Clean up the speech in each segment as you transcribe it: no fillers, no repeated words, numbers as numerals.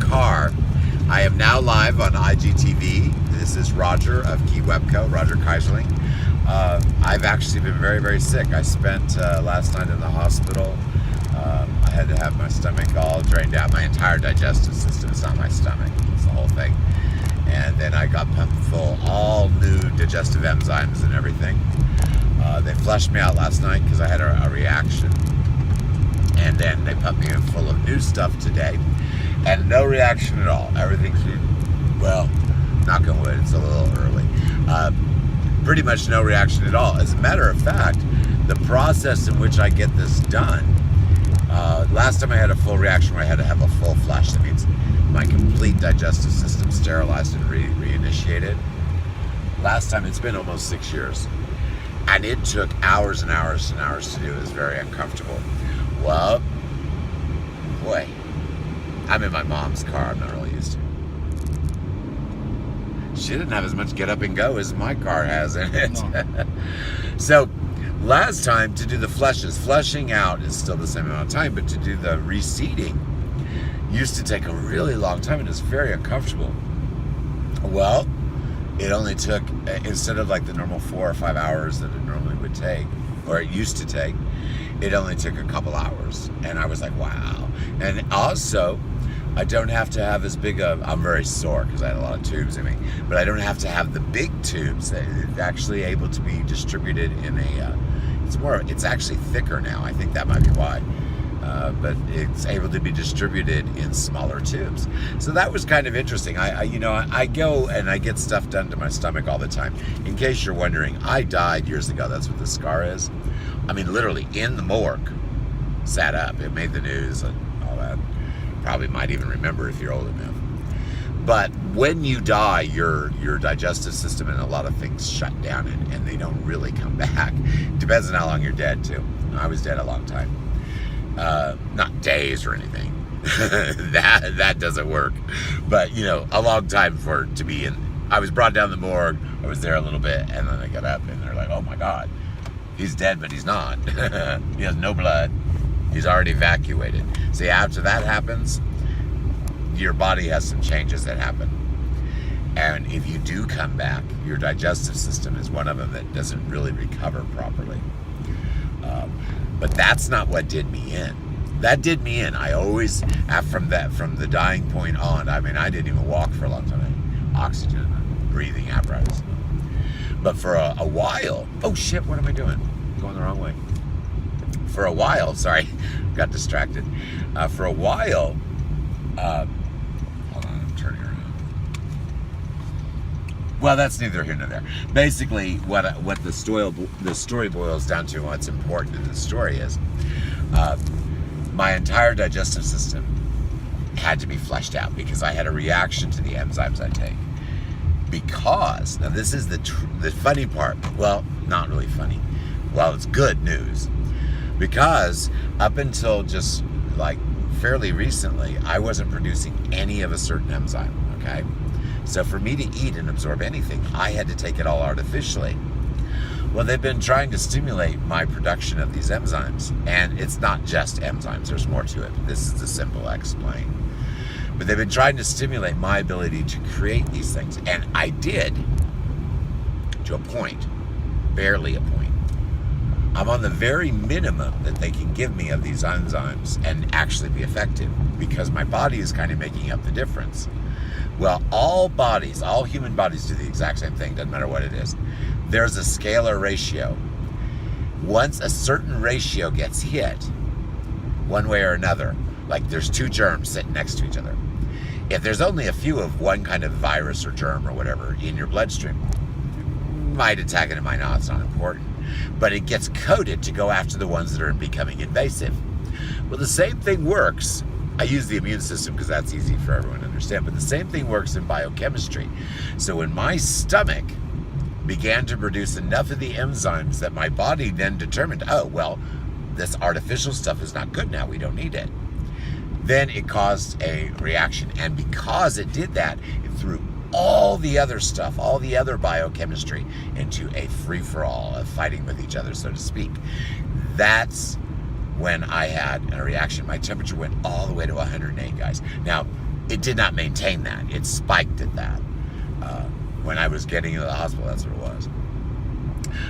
car. I am now live on IGTV. This is Roger of Keywebco, Roger Kaiserling. I've actually been very, very sick. I spent last night in the hospital. I had to have my stomach all drained out. My entire digestive system. It's not my stomach. It's the whole thing. And then I got pumped full, all new digestive enzymes and everything. They flushed me out last night because I had a reaction. And then they pumped me in full of new stuff today. And no reaction at all. Everything seemed, well, knock on wood, it's a little early. Pretty much no reaction at all. As a matter of fact, the process in which I get this done, last time I had a full reaction where I had to have a full flush. That means my complete digestive system sterilized and reinitiated. Last time, it's been almost 6 years. And it took hours and hours and hours to do. It was very uncomfortable. Well, boy, I'm in my mom's car. I'm not really used to it. She didn't have as much get up and go as my car has in it. No. So, last time to do the flushes, flushing out is still the same amount of time, but to do the reseeding used to take a really long time and it's very uncomfortable. Well, it only took, instead of like the normal 4 or 5 hours that it normally would take, or it used to take, it only took a couple hours. And I was like, wow. And also, I don't have to have as big of, I'm very sore because I had a lot of tubes in me, but I don't have to have the big tubes. It's actually able to be distributed in a, it's actually thicker now. I think that might be why. But it's able to be distributed in smaller tubes. So that was kind of interesting. I go and I get stuff done to my stomach all the time. In case you're wondering, I died years ago. That's what the scar is. I mean, literally in the morgue, sat up. It made the news and all that. Probably might even remember if you're old enough. But when you die, your digestive system and a lot of things shut down and they don't really come back. Depends on how long you're dead too. I was dead a long time. Not days or anything. that doesn't work. But a long time for it to be in. I was brought down the morgue. I was there a little bit, and then I got up, and they're like, "Oh my God, he's dead, but he's not. He has no blood. He's already evacuated." See, after that happens, your body has some changes that happen. And if you do come back, your digestive system is one of them that doesn't really recover properly. But that's not what did me in. That did me in. I always, from the dying point on, I mean, I didn't even walk for a long time. Oxygen, breathing apparatus. But for a while, oh shit, what am I doing? Going the wrong way. For a while, sorry, got distracted. For a while, hold on, I'm turning around. Well, that's neither here nor there. Basically, what the story boils down to, and what's important in the story is, my entire digestive system had to be flushed out because I had a reaction to the enzymes I take. Because, now this is the funny part. Well, not really funny. Well, it's good news. Because up until just like fairly recently, I wasn't producing any of a certain enzyme, okay? So for me to eat and absorb anything, I had to take it all artificially. Well, they've been trying to stimulate my production of these enzymes, and it's not just enzymes, there's more to it. This is the simple explain. But they've been trying to stimulate my ability to create these things, and I did, to a point, barely a point. I'm on the very minimum that they can give me of these enzymes and actually be effective, because my body is kind of making up the difference. Well, all human bodies do the exact same thing, doesn't matter what it is. There's a scalar ratio. Once a certain ratio gets hit, one way or another, like there's two germs sitting next to each other. If there's only a few of one kind of virus or germ or whatever in your bloodstream, might attack it, it might not, it's not important. But it gets coded to go after the ones that are becoming invasive. Well, the same thing works. I use the immune system because that's easy for everyone to understand, but the same thing works in biochemistry. So when my stomach began to produce enough of the enzymes that my body then determined, oh, well, this artificial stuff is not good now, we don't need it. Then it caused a reaction, and because it did that, it threw all the other stuff, all the other biochemistry into a free-for-all of fighting with each other, so to speak. That's when I had a reaction. My temperature went all the way to 108, guys. Now, it did not maintain that. It spiked at that. When I was getting into the hospital, that's what it was.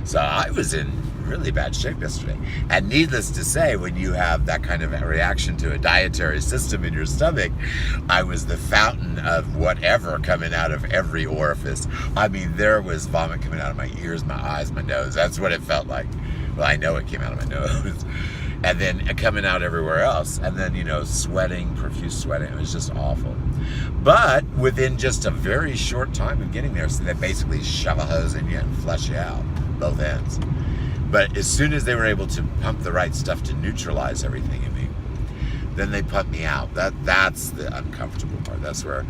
So I was in really bad shape yesterday. And needless to say, when you have that kind of reaction to a dietary system in your stomach, I was the fountain of whatever coming out of every orifice. I mean, there was vomit coming out of my ears, my eyes, my nose. That's what it felt like. Well, I know it came out of my nose. And then coming out everywhere else. And then, sweating, profuse sweating. It was just awful. But within just a very short time of getting there, so they basically shove a hose in you and flush you out, both ends. But as soon as they were able to pump the right stuff to neutralize everything in me, then they put me out. That's the uncomfortable part. That's where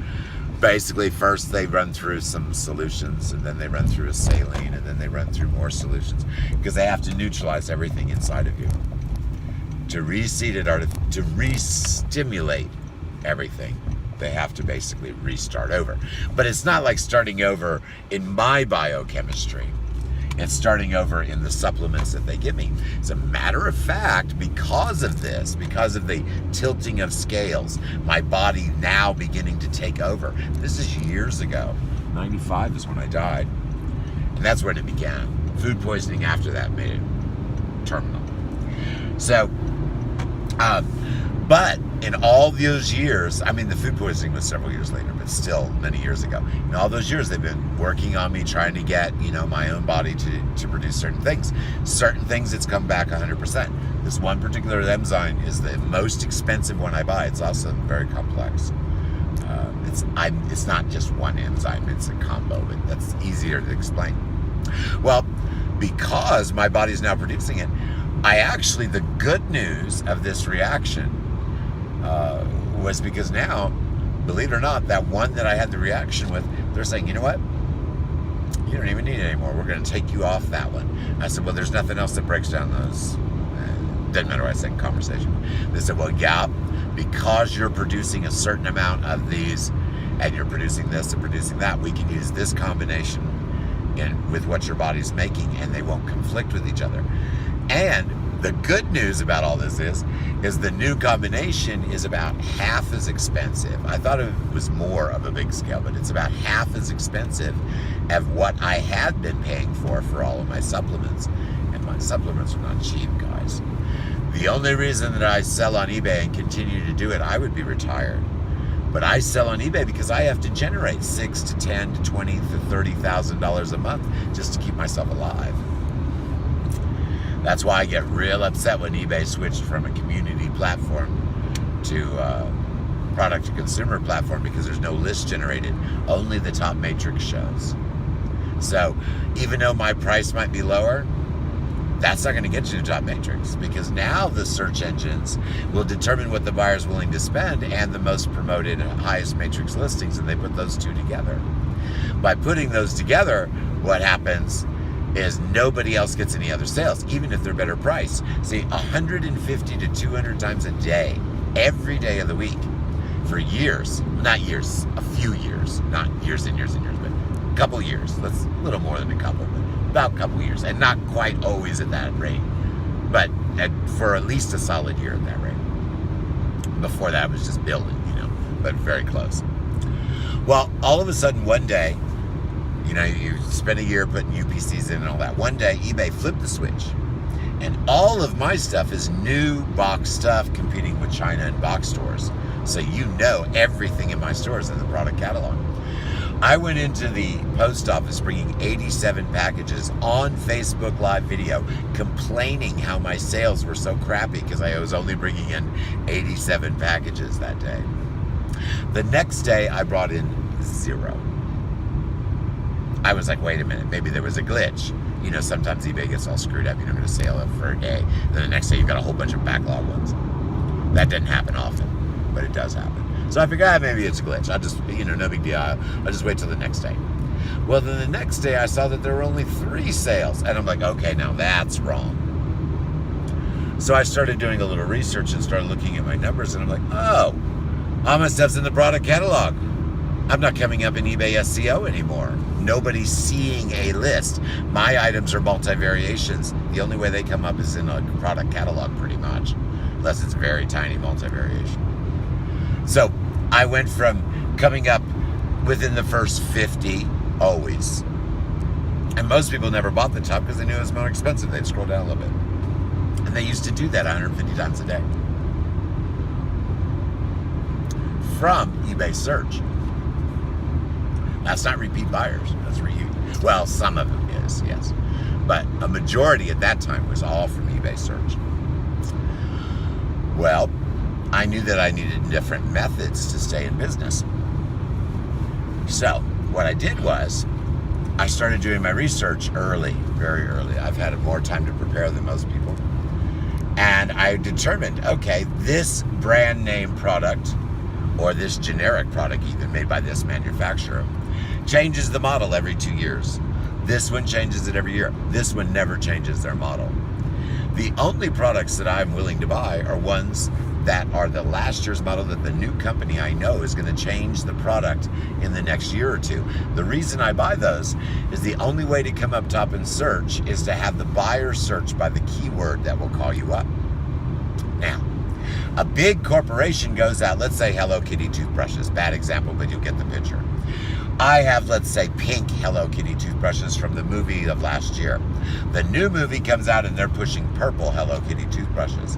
basically first they run through some solutions, and then they run through a saline, and then they run through more solutions, because they have to neutralize everything inside of you to reseed it or to re-stimulate everything. They have to basically restart over. But it's not like starting over in my biochemistry. It's starting over in the supplements that they give me. As a matter of fact, because of this, because of the tilting of scales, my body now beginning to take over. This is years ago. 95 is when I died. And that's when it began. Food poisoning after that made it terminal. So, but in all those years, I mean, the food poisoning was several years later, but still many years ago. In all those years, they've been working on me, trying to get, my own body to produce certain things. Certain things, it's come back 100%. This one particular enzyme is the most expensive one I buy. It's also very complex. It's not just one enzyme, it's a combo, but that's easier to explain. Well, because my body's now producing it, the good news of this reaction was because now, believe it or not, that one that I had the reaction with, they're saying, you know what? You don't even need it anymore. We're going to take you off that one. I said, well, there's nothing else that breaks down those. Doesn't matter what I said in conversation. They said, well, yeah, because you're producing a certain amount of these, and you're producing this and producing that, we can use this combination with what your body's making, and they won't conflict with each other. And the good news about all this is the new combination is about half as expensive. I thought it was more of a big scale, but it's about half as expensive of what I had been paying for all of my supplements. And my supplements are not cheap, guys. The only reason that I sell on eBay and continue to do it, I would be retired. But I sell on eBay because I have to generate $6,000 to $10,000 to $20,000 to $30,000 a month just to keep myself alive. That's why I get real upset when eBay switched from a community platform to a product to consumer platform, because there's no list generated, only the top matrix shows. So even though my price might be lower, that's not going to get you to top matrix, because now the search engines will determine what the buyer's willing to spend and the most promoted highest matrix listings, and they put those two together. By putting those together, what happens is nobody else gets any other sales, even if they're better priced. See, 150 to 200 times a day, every day of the week, for years, not years, a few years, not years and years and years, but a couple years. That's a little more than a couple, but about a couple years, and not quite always at that rate, but for at least a solid year at that rate. Before that, it was just building, but very close. Well, all of a sudden, one day, you spend a year putting UPCs in and all that. One day, eBay flipped the switch, and all of my stuff is new box stuff competing with China and box stores. So everything in my store is in the product catalog. I went into the post office bringing 87 packages on Facebook Live video, complaining how my sales were so crappy because I was only bringing in 87 packages that day. The next day, I brought in 0. I was like, wait a minute, maybe there was a glitch. Sometimes eBay gets all screwed up. You don't get a sale up for a day. Then the next day, you've got a whole bunch of backlog ones. That doesn't happen often, but it does happen. So I figured, maybe it's a glitch. I'll just, no big deal. I'll just wait till the next day. Well, then the next day, I saw that there were only 3 sales. And I'm like, okay, now that's wrong. So I started doing a little research and started looking at my numbers. And I'm like, oh, all my stuff's in the product catalog. I'm not coming up in eBay SEO anymore. Nobody's seeing a list. My items are multi-variations. The only way they come up is in a product catalog, pretty much. Unless it's very tiny multi-variation. So I went from coming up within the first 50 always. And most people never bought the top because they knew it was more expensive. They'd scroll down a little bit. And they used to do that 150 times a day. From eBay search. That's not repeat buyers. That's reuse. Well, some of them is, yes. But a majority at that time was all from eBay search. Well, I knew that I needed different methods to stay in business. So what I did was I started doing my research early, very early. I've had more time to prepare than most people. And I determined, okay, this brand name product or this generic product even made by this manufacturer changes the model every 2 years. This one changes it every year. This one never changes their model. The only products that I'm willing to buy are ones that are the last year's model that the new company I know is going to change the product in the next year or two. The reason I buy those is the only way to come up top in search is to have the buyer search by the keyword that will call you up. Now, a big corporation goes out, let's say Hello Kitty toothbrushes, bad example, but you'll get the picture. I have, let's say, pink Hello Kitty toothbrushes from the movie of last year. The new movie comes out and they're pushing purple Hello Kitty toothbrushes.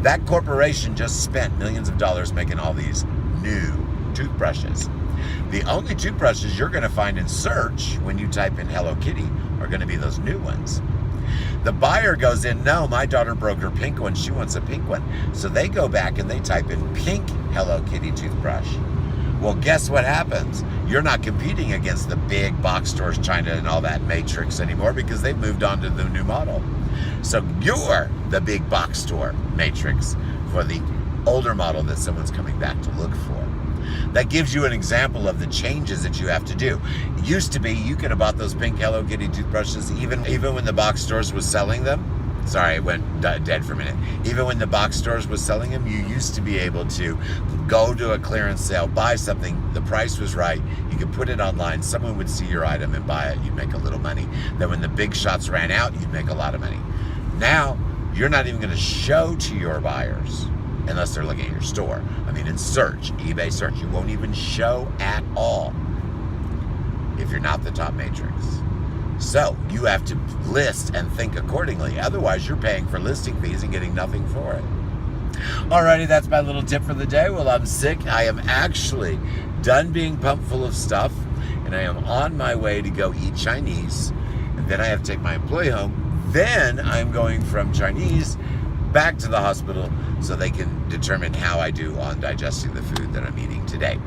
That corporation just spent millions of dollars making all these new toothbrushes. The only toothbrushes you're going to find in search when you type in Hello Kitty are going to be those new ones. The buyer goes in, no, my daughter broke her pink one, she wants a pink one. So they go back and they type in pink Hello Kitty toothbrush. Well, guess what happens? You're not competing against the big box stores, China and all that Matrix anymore because they've moved on to the new model. So you're the big box store Matrix for the older model that someone's coming back to look for. That gives you an example of the changes that you have to do. It used to be you could have bought those pink Hello Kitty toothbrushes even when the box stores was selling them. Sorry, it went dead for a minute. Even when the box stores was selling them, you used to be able to go to a clearance sale, buy something, the price was right, you could put it online, someone would see your item and buy it, you'd make a little money. Then when the big shots ran out, you'd make a lot of money. Now, you're not even gonna show to your buyers unless they're looking at your store. I mean, in search, eBay search, you won't even show at all if you're not the top matrix. So you have to list and think accordingly. Otherwise, you're paying for listing fees and getting nothing for it. Alrighty, that's my little tip for the day. Well, I'm sick. I am actually done being pumped full of stuff, and I am on my way to go eat Chinese. And then I have to take my employee home. Then I'm going from Chinese back to the hospital so they can determine how I do on digesting the food that I'm eating today.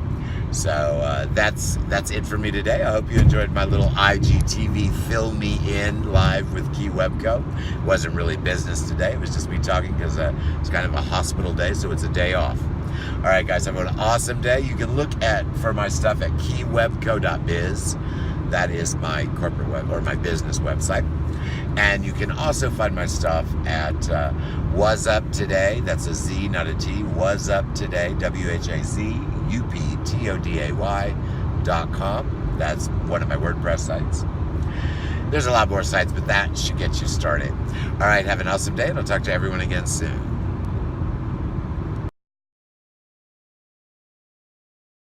So that's it for me today. I hope you enjoyed my little IGTV Fill Me In live with Keywebco. It wasn't really business today. It was just me talking because it's kind of a hospital day, so it's a day off. All right, guys, have an awesome day. You can look for my stuff at keywebco.biz. That is my corporate web or my business website. And you can also find my stuff at Was Up Today. That's a Z, not a T. Was Up Today, WHAZUPTODAY.com. That's one of my WordPress sites. There's a lot more sites, but that should get you started. All right, have an awesome day, and I'll talk to everyone again soon.